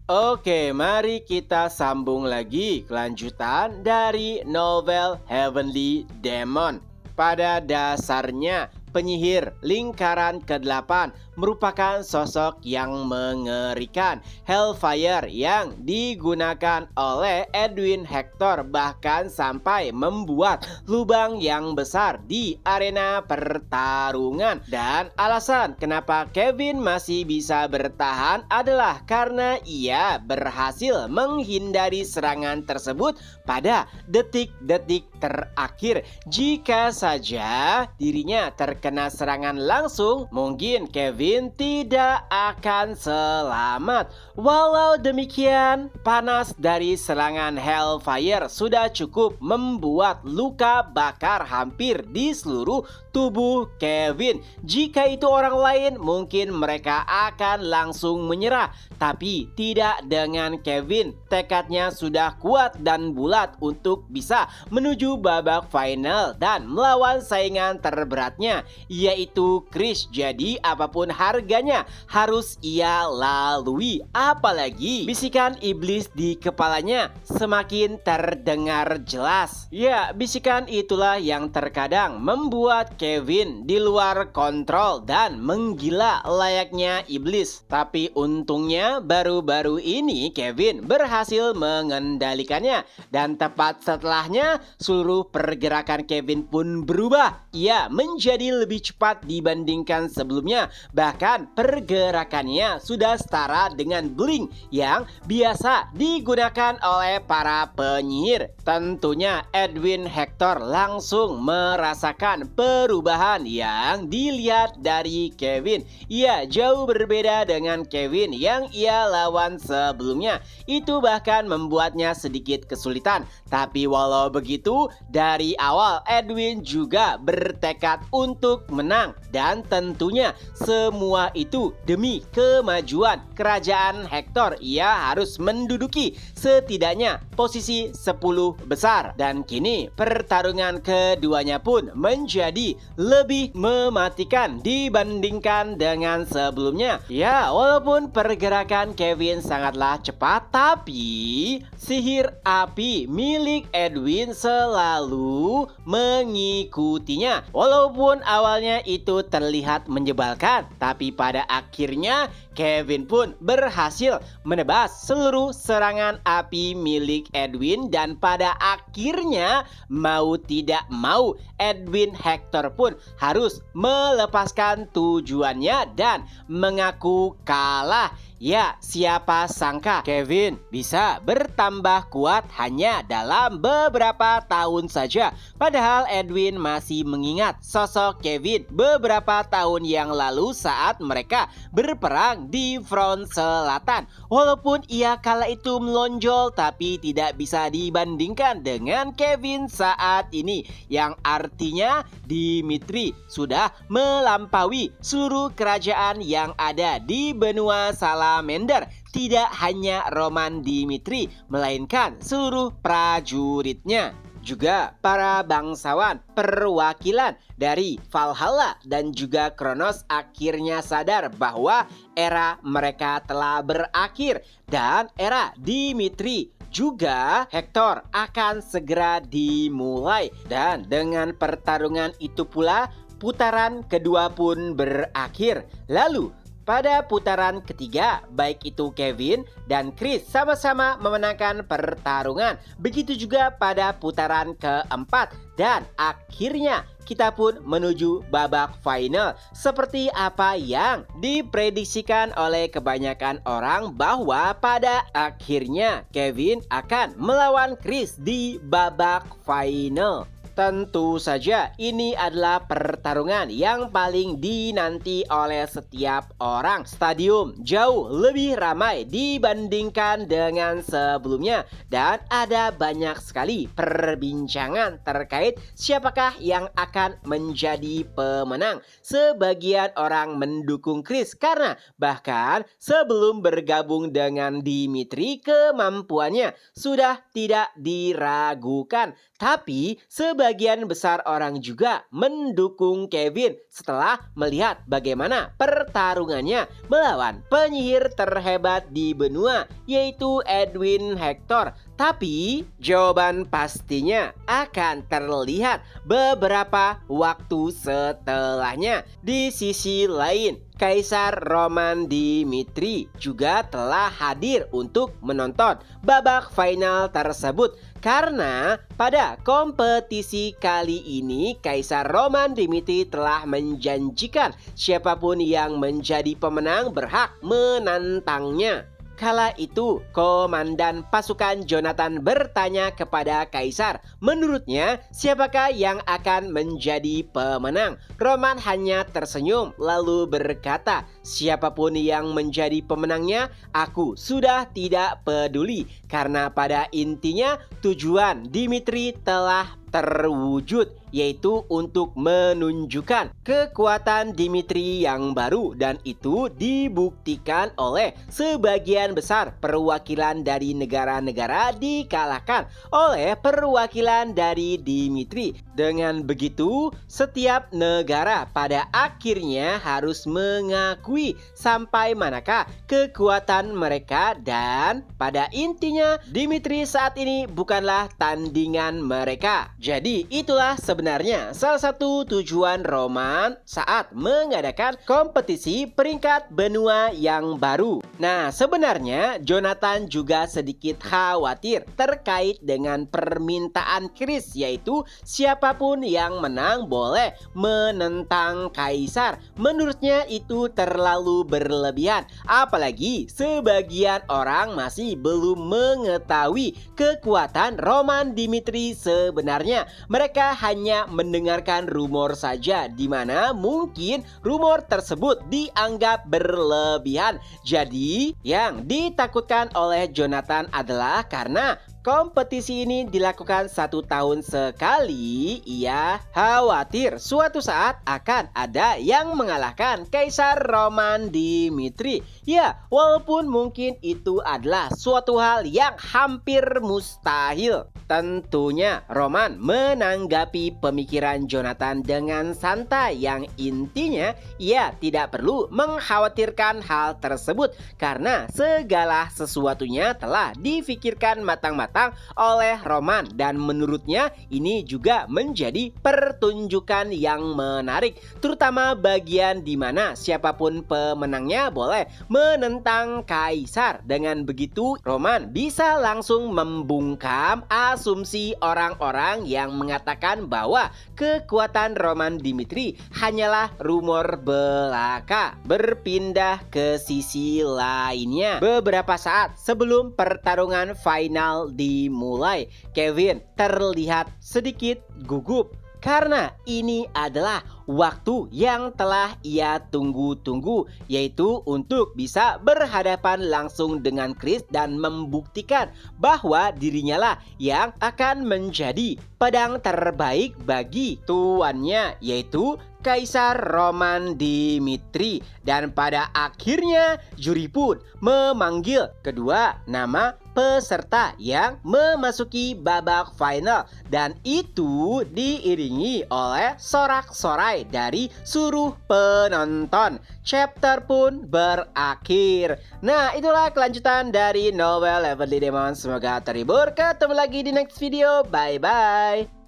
Oke, mari kita sambung lagi kelanjutan dari novel Heavenly Demon. Pada dasarnya, penyihir lingkaran ke-8 merupakan sosok yang mengerikan. Hellfire yang digunakan oleh Edwin Hector bahkan sampai membuat lubang yang besar di arena pertarungan. Dan alasan kenapa Kevin masih bisa bertahan adalah karena ia berhasil menghindari serangan tersebut pada detik-detik terakhir. Jika saja dirinya terkena serangan langsung, mungkin Kevin tidak akan selamat. Walau demikian, panas dari serangan Hellfire sudah cukup membuat luka bakar hampir di seluruh tubuh Kevin. Jika itu orang lain, mungkin mereka akan langsung menyerah. Tapi tidak dengan Kevin. Tekadnya sudah kuat dan bulat untuk bisa menuju babak final dan melawan saingan terberatnya, yaitu Chris. Jadi apapun harganya harus ia lalui. Apalagi bisikan iblis di kepalanya semakin terdengar jelas. Ya, bisikan itulah yang terkadang membuat Kevin di luar kontrol dan menggila layaknya iblis. Tapi untungnya baru-baru ini Kevin berhasil mengendalikannya, dan tepat setelahnya seluruh pergerakan Kevin pun berubah. Ia menjadi lebih cepat dibandingkan sebelumnya. Bahkan pergerakannya sudah setara dengan Blink yang biasa digunakan oleh para penyihir. Tentunya Edwin Hector langsung merasakan perubahan yang dilihat dari Kevin. Ia jauh berbeda dengan Kevin yang ia lawan sebelumnya. Itu bahkan membuatnya sedikit kesulitan. Tapi walau begitu, dari awal Edwin juga bertekad untuk menang. Dan tentunya semua itu demi kemajuan kerajaan Hector. Ia harus menduduki setidaknya posisi 10 besar. Dan kini pertarungan keduanya pun menjadi lebih mematikan dibandingkan dengan sebelumnya. Ya, walaupun pergerakan Kevin sangatlah cepat, tapi sihir api milik Edwin selalu mengikutinya. Walaupun awalnya itu terlihat menyebalkan, tapi pada akhirnya Kevin pun berhasil menebas seluruh serangan api milik Edwin. Dan pada akhirnya mau tidak mau Edwin Hector pun harus melepaskan tujuannya dan mengaku kalah. Ya, siapa sangka Kevin bisa bertambah kuat hanya dalam beberapa tahun saja. Padahal Edwin masih mengingat sosok Kevin beberapa tahun yang lalu saat mereka berperang di front selatan. Walaupun ia kala itu melonjol, tapi tidak bisa dibandingkan dengan Kevin saat ini. Yang artinya Dimitri sudah melampaui seluruh kerajaan yang ada di benua Salamander. Tidak hanya Roman Dimitri, melainkan seluruh prajuritnya. Juga para bangsawan perwakilan dari Valhalla dan juga Kronos akhirnya sadar bahwa era mereka telah berakhir dan era Dimitri juga Hector akan segera dimulai. Dan dengan pertarungan itu pula putaran kedua pun berakhir. Lalu pada putaran ketiga, baik itu Kevin dan Chris sama-sama memenangkan pertarungan. Begitu juga pada putaran keempat. Dan akhirnya kita pun menuju babak final. Seperti apa yang diprediksikan oleh kebanyakan orang bahwa pada akhirnya Kevin akan melawan Chris di babak final. Tentu saja ini adalah pertarungan yang paling dinanti oleh setiap orang. Stadium jauh lebih ramai dibandingkan dengan sebelumnya. Dan ada banyak sekali perbincangan terkait siapakah yang akan menjadi pemenang. Sebagian orang mendukung Chris karena bahkan sebelum bergabung dengan Dimitri kemampuannya sudah tidak diragukan. Tapi sebagian besar orang juga mendukung Kevin setelah melihat bagaimana pertarungannya melawan penyihir terhebat di benua, yaitu Edwin Hector. Tapi jawaban pastinya akan terlihat beberapa waktu setelahnya. Di sisi lain, Kaisar Roman Dimitri juga telah hadir untuk menonton babak final tersebut. Karena pada kompetisi kali ini Kaisar Roman Dimitri telah menjanjikan siapapun yang menjadi pemenang berhak menantangnya. Kala itu, komandan pasukan Jonathan bertanya kepada Kaisar, menurutnya siapakah yang akan menjadi pemenang? Roman hanya tersenyum lalu berkata, siapapun yang menjadi pemenangnya, aku sudah tidak peduli. Karena pada intinya tujuan Dimitri telah terwujud, yaitu untuk menunjukkan kekuatan Dimitri yang baru, dan itu dibuktikan oleh sebagian besar perwakilan dari negara-negara dikalahkan oleh perwakilan dari Dimitri. Dengan begitu, setiap negara pada akhirnya harus mengakui sampai manakah kekuatan mereka, dan pada intinya Dimitri saat ini bukanlah tandingan mereka. Jadi itulah sebenarnya salah satu tujuan Roman saat mengadakan kompetisi peringkat benua yang baru. Nah, sebenarnya Jonathan juga sedikit khawatir terkait dengan permintaan Chris, yaitu siapapun yang menang boleh menentang Kaisar. Menurutnya itu terlalu berlebihan, apalagi sebagian orang masih belum mengetahui kekuatan Roman Dimitri sebenarnya. Mereka hanya mendengarkan rumor saja, di mana mungkin rumor tersebut dianggap berlebihan. Jadi, yang ditakutkan oleh Jonathan adalah karena kompetisi ini dilakukan 1 tahun sekali, ia khawatir suatu saat akan ada yang mengalahkan Kaisar Roman Dimitri. Ya, walaupun mungkin itu adalah suatu hal yang hampir mustahil. Tentunya Roman menanggapi pemikiran Jonathan dengan santai, yang intinya ia tidak perlu mengkhawatirkan hal tersebut karena segala sesuatunya telah difikirkan matang-matang oleh Roman, dan menurutnya ini juga menjadi pertunjukan yang menarik, terutama bagian di mana siapapun pemenangnya boleh menentang Kaisar. Dengan begitu Roman bisa langsung membungkam asumsi orang-orang yang mengatakan bahwa kekuatan Roman Dimitri hanyalah rumor belaka. Berpindah ke sisi lainnya, beberapa saat sebelum pertarungan final dimulai, Kevin terlihat sedikit gugup karena ini adalah waktu yang telah ia tunggu-tunggu, yaitu untuk bisa berhadapan langsung dengan Chris dan membuktikan bahwa dirinya lah yang akan menjadi pedang terbaik bagi tuannya, yaitu Kaisar Roman Dimitri. Dan pada akhirnya juri pun memanggil kedua nama peserta yang memasuki babak final, dan itu diiringi oleh sorak-sorai dari seluruh penonton. Chapter pun berakhir. Nah, itulah kelanjutan dari novel Heavenly Demon. Semoga terhibur. Ketemu lagi di next video. Bye bye.